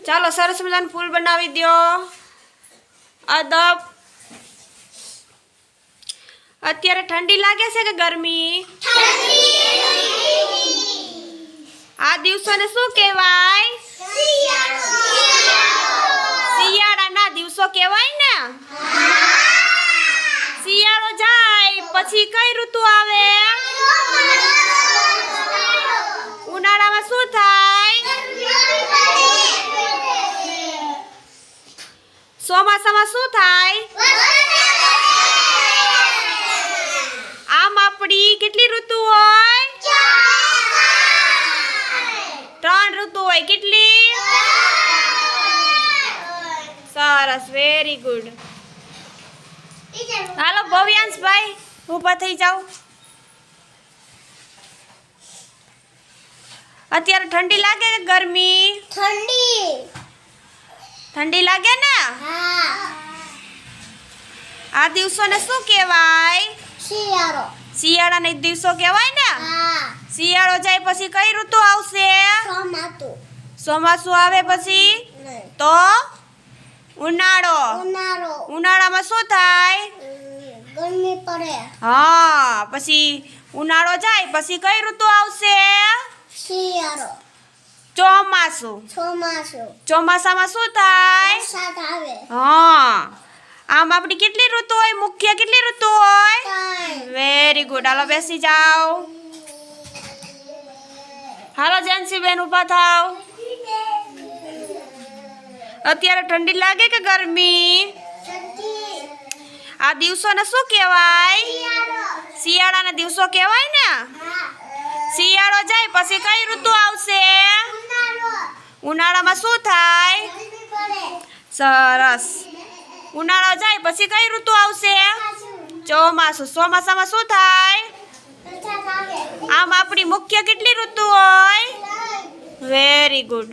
ચાલો સરસ મજાનું ફૂલ બનાવી દો. અદબ. અત્યારે ઠંડી લાગે છે કે ગરમી? આ દિવસોને શું કહેવાય? શિયાળાના દિવસો કહેવાય ને. શિયાળો જાય પછી કઈ ઋતુ આવે? ઉનાળામાં શું થાય? ચોમાસામાં શું થાય? આમ આપણી કેટલી ઋતુ હોય? 3 ઋતુ હોય. કેટલી? સરસ, વેરી ગુડ. હાલો ભવ્યાંશભાઈ, ઊભા થઈ જાઓ. અત્યારે ઠંડી લાગે કે ગરમી? ઠંડી લાગે ને. આ દિવસોને શું કહેવાય? શિયાળાના દિવસો કહેવાય ને. શિયાળો જાય પછી કઈ ઋતુ આવશે? ચોમાસું આવે પછી તો ઉનાળો. ઉનાળામાં શું થાય? ગરમી પડે. હા, પછી ઉનાળો જાય પછી કઈ ઋતુ આવશે? શિયાળો. ચોમાસું. ચોમાસામાં શું થાય? વરસાદ આવે. હા, આમ આપણી કેટલી ઋતુ હોય? મુખ્ય કેટલી ઋતુ હોય? Very good. હાલો બેસી જાઓ. હાલો જેન્સીબેન ઊભા થાવ. અત્યારે ઠંડી લાગે કે ગરમી? આ દિવસોને શું કહેવાય? શિયાળાના દિવસો કહેવાય ને. શિયાળો જાય પછી કઈ ઋતુ આવશે? ઉનાળામાં શું થાય? સરસ. ઉનાળો જાય પછી કઈ ઋતુ આવશે? ચોમાસું. ચોમાસામાં શું થાય? આમ આપણી મુખ્ય કેટલી ઋતુ હોય? Very good.